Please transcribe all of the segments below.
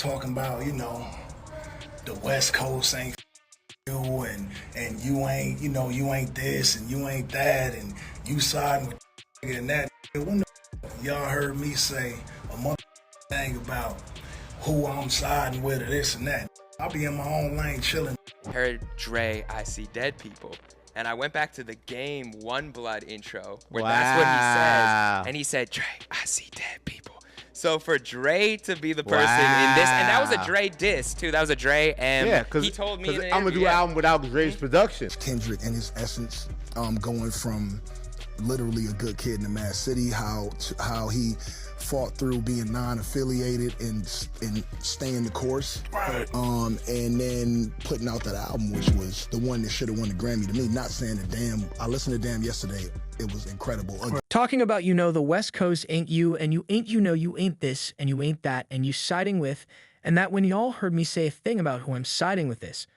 talking about, the West Coast ain't you and you ain't, you ain't this and you ain't that and you siding with and that. When the y'all heard me say a mother thing about who I'm siding with or this and that? I'll be in my own lane chilling. Heard Dre, I see dead people. And I went back to the Game One Blood intro where that's what he says. And he said, Dre, I see dead people. So for Dre to be the person in this, and that was a Dre diss too. That was a Dre, and he told me I'm gonna do an album without Dre's production. Kendrick in his essence, going from literally a good kid in the Mad City, how he fought through being non-affiliated and staying the course, and then putting out that album, which was the one that should have won the Grammy to me. Not saying that Damn, I listened to Damn yesterday. It was incredible. Talking about, the West Coast ain't you, and you ain't, you ain't this, and you ain't that, and you siding with, and that when y'all heard me say a thing about who I'm siding with this,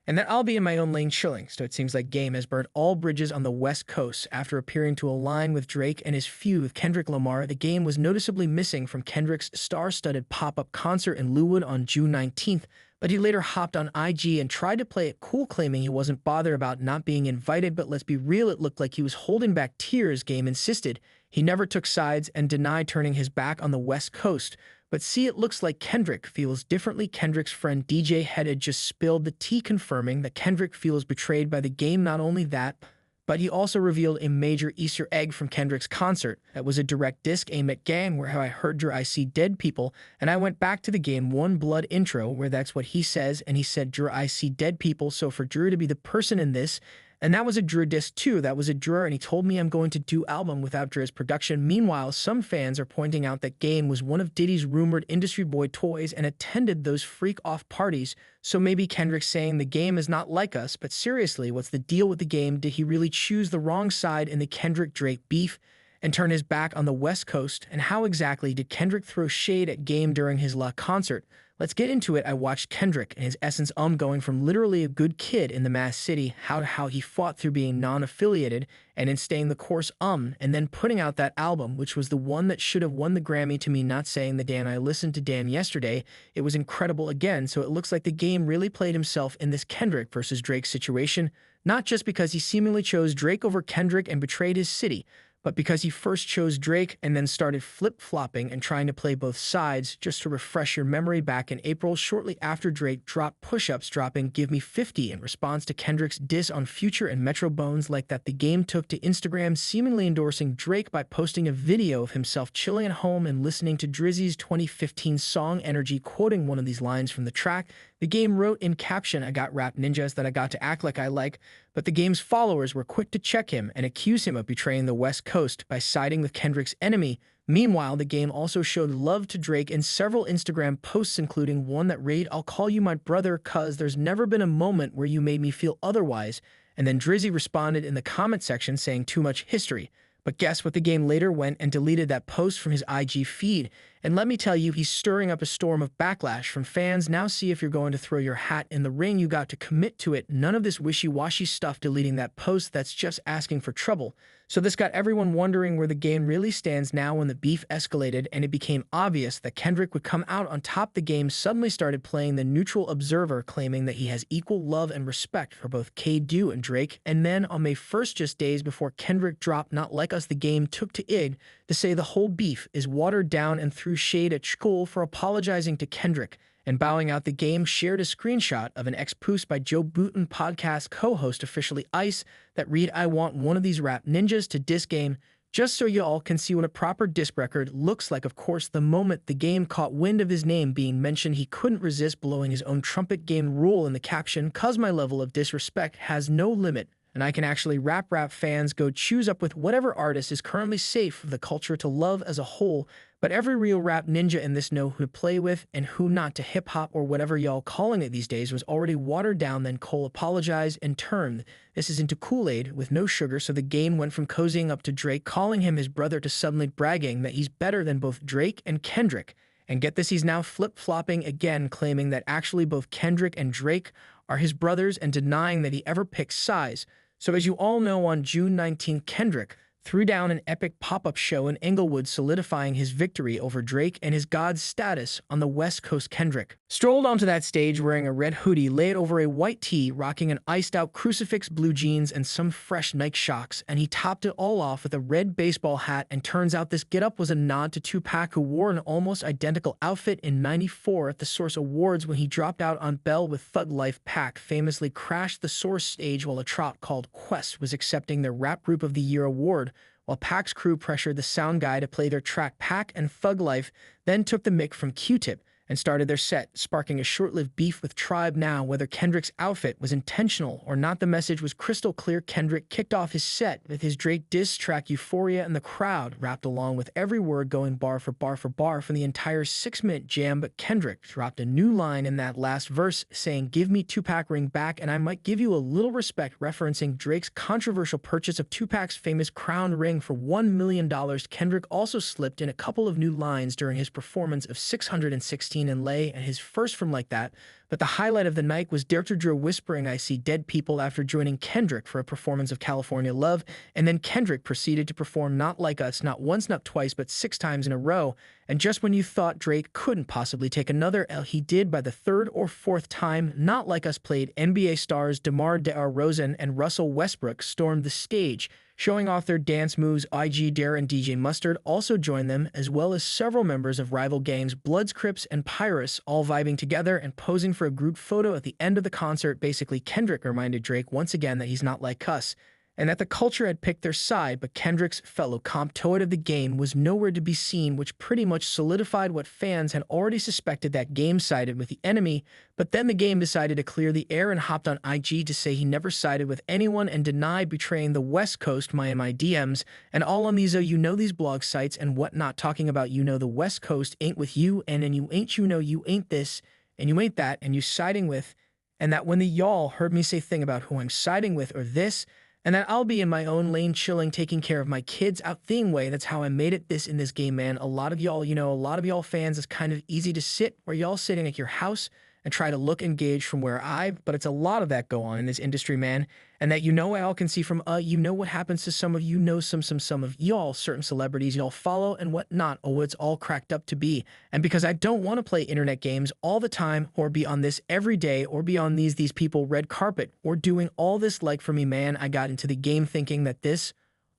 and that I'll be in my own lane chilling, so it seems like Game has burned all bridges on the West Coast after appearing to align with Drake and his feud with Kendrick Lamar. The Game was noticeably missing from Kendrick's star-studded pop-up concert in Leawood on June 19th, but he later hopped on IG and tried to play it cool, claiming he wasn't bothered about not being invited. But let's be real, it looked like he was holding back tears. Game insisted he never took sides and denied turning his back on the West Coast. But see, it looks like Kendrick feels differently. Kendrick's friend DJ Headed just spilled the tea, confirming that Kendrick feels betrayed by the Game. Not only that, but he also revealed a major Easter egg from Kendrick's concert that was a direct disc aimed at Game, where I heard Dre, I see dead people, and I went back to the Game One Blood intro, where that's what he says, and he said, Dre, I see dead people. So for Drew to be the person in this, and that was a Drew disc too. That was a Drew, and he told me I'm going to do album without Drew's production. Meanwhile, some fans are pointing out that Game was one of Diddy's rumored industry boy toys and attended those freak-off parties. So maybe Kendrick's saying the Game is not like us, but seriously, what's the deal with the Game? Did he really choose the wrong side in the Kendrick-Drake beef and turn his back on the West Coast? And how exactly did Kendrick throw shade at Game during his La concert? Let's get into it. I watched Kendrick and his essence going from literally a good kid in the Mass City, how he fought through being non-affiliated and in staying the course, and then putting out that album, which was the one that should have won the Grammy to me. Not saying the Damn, I listened to Damn yesterday. It was incredible again. So it looks like the Game really played himself in this Kendrick versus Drake situation, not just because he seemingly chose Drake over Kendrick and betrayed his city, but because he first chose Drake and then started flip-flopping and trying to play both sides. Just to refresh your memory, back in April, shortly after Drake dropped Push-Ups, dropping Give Me 50 in response to Kendrick's diss on Future and Metro Bones, like that, the Game took to Instagram, seemingly endorsing Drake by posting a video of himself chilling at home and listening to Drizzy's 2015 song Energy, quoting one of these lines from the track. The Game wrote in caption, I got rap ninjas that I got to act like I like, but the Game's followers were quick to check him and accuse him of betraying the West Coast by siding with Kendrick's enemy. Meanwhile, the Game also showed love to Drake in several Instagram posts, including one that read, I'll call you my brother cuz there's never been a moment where you made me feel otherwise. And then Drizzy responded in the comment section saying too much history. But guess what? The Game later went and deleted that post from his IG feed. And let me tell you, he's stirring up a storm of backlash from fans. Now see if you're going to throw your hat in the ring, you got to commit to it. None of this wishy-washy stuff deleting that post. That's just asking for trouble. So this got everyone wondering where the Game really stands now. When the beef escalated and it became obvious that Kendrick would come out on top, the Game suddenly started playing the neutral observer, claiming that he has equal love and respect for both K-Do and Drake. And then on May 1st, just days before Kendrick dropped Not Like Us, the Game took to IG to say the whole beef is watered down and threw shade at School for apologizing to Kendrick and bowing out. The Game shared a screenshot of an ex-post by Joe Button, podcast co-host officially Ice, that read, I want one of these rap ninjas to diss Game, just so you all can see what a proper diss record looks like. Of course, the moment the Game caught wind of his name being mentioned, he couldn't resist blowing his own trumpet. Game rule in the caption, cause my level of disrespect has no limit, and I can actually rap fans go choose up with whatever artist is currently safe for the culture to love as a whole. But every real rap ninja in this know who to play with and who not to. Hip-hop, or whatever y'all calling it these days, was already watered down. Then Cole apologized and turned this is into Kool-Aid with no sugar. So the Game went from cozying up to Drake, calling him his brother, to suddenly bragging that he's better than both Drake and Kendrick. And get this, he's now flip-flopping again, claiming that actually both Kendrick and Drake are his brothers and denying that he ever picked sides. So as you all know, on June 19th, Kendrick threw down an epic pop-up show in Inglewood, solidifying his victory over Drake and his god's status on the West Coast. Kendrick strolled onto that stage wearing a red hoodie laid over a white tee, rocking an iced-out crucifix, blue jeans, and some fresh Nike Shocks, and he topped it all off with a red baseball hat. And turns out this getup was a nod to Tupac, who wore an almost identical outfit in '94 at the Source Awards when he dropped out on Bell with Thug Life. Pac famously crashed the Source stage while a trot called Quest was accepting their Rap Group of the Year award, while Pac's crew pressured the sound guy to play their track. Pac and Thug Life then took the mic from Q-Tip and started their set, sparking a short-lived beef with Tribe. Now, whether Kendrick's outfit was intentional or not, the message was crystal clear. Kendrick kicked off his set with his Drake diss track Euphoria, and the crowd rapped along with every word, going bar for bar for bar from the entire 6-minute jam. But Kendrick dropped a new line in that last verse, saying, "Give me Tupac ring back and I might give you a little respect," referencing Drake's controversial purchase of Tupac's famous crown ring for $1 million. Kendrick also slipped in a couple of new lines during his performance of 616 and Lay, and his first from Like That. But the highlight of the night was Dr. Dre whispering, "I see dead people," after joining Kendrick for a performance of California Love. And then Kendrick proceeded to perform Not Like Us, not once, not twice, but 6 times in a row. And just when you thought Drake couldn't possibly take another L, he did by the 3rd or 4th time. Not Like Us played. NBA stars DeMar DeRozan and Russell Westbrook stormed the stage, showing off their dance moves. IG Dare and DJ Mustard also joined them, as well as several members of rival gangs Bloods, Crips, and Pirates, all vibing together and posing for a group photo at the end of the concert. Basically, Kendrick reminded Drake once again that he's not like us, and that the culture had picked their side. But Kendrick's fellow comp-toad of the game was nowhere to be seen, which pretty much solidified what fans had already suspected, that Game sided with the enemy. But then the Game decided to clear the air and hopped on IG to say he never sided with anyone and denied betraying the West Coast. My DMs and all on these these blog sites and whatnot, talking about the West Coast ain't with you, and you ain't you ain't this, and you ain't that, and you siding with, and that when the y'all heard me say thing about who I'm siding with or this, and that I'll be in my own lane chilling, taking care of my kids out thing way. That's how I made it this in this game, man. A lot of y'all fans, it's kind of easy to sit where y'all sitting at your house and try to look engaged from where but it's a lot of that go on in this industry, man. And that I all can see from what happens to some of some of y'all, certain celebrities y'all follow and whatnot, what it's all cracked up to be. And because I don't want to play internet games all the time, or be on this every day, or be on these people red carpet, or doing all this, like, for me, man, I got into the game thinking that this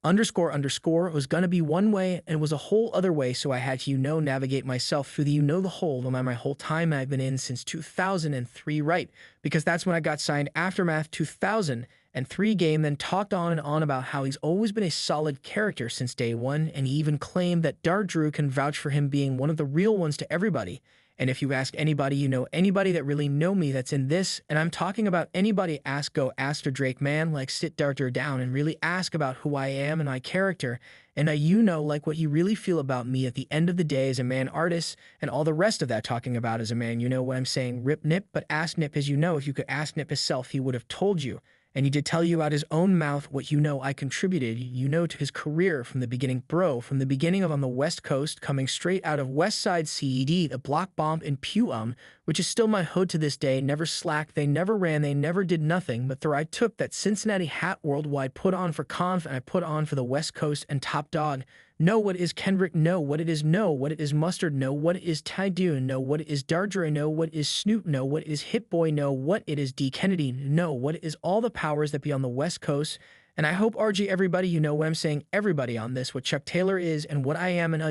__ was gonna be one way and was a whole other way. So I had to navigate myself through the the whole, no matter my whole time I've been in since 2003, right? Because that's when I got signed. Aftermath 2003 Game then talked on and on about how he's always been a solid character since day one, and he even claimed that Dart Drew can vouch for him being one of the real ones to everybody. And if you ask anybody, anybody that really know me that's in this, and I'm talking about anybody, go ask to Drake, man, like, sit Dr. down and really ask about who I am and my character, and like what you really feel about me at the end of the day as a man artist, and all the rest of that talking about as a man, what I'm saying, rip Nip. But ask Nip, as if you could ask Nip himself, he would have told you. And he did tell you out his own mouth what I contributed, to his career from the beginning, bro. From the beginning of On the West Coast, coming straight out of West Side CED, the block bomb in Pewum, which is still my hood to this day. Never slacked, they never ran, they never did nothing. But I took that Cincinnati hat worldwide, put on for Conf, and I put on for the West Coast and Top Dog. Know what is Kendrick, know what it is, know what it is Mustard, know what it is Tydoon, know what it is Dardre, know what is Snoop, know what is Hit Boy, know what it is D. Kennedy, know what it is all the powers that be on the West Coast. And I hope, RG, everybody, what I'm saying, everybody on this, what Chuck Taylor is and what I am, and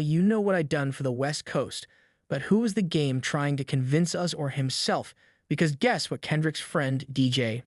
what I done for the West Coast. But who is the Game trying to convince us, or himself? Because guess what Kendrick's friend, DJ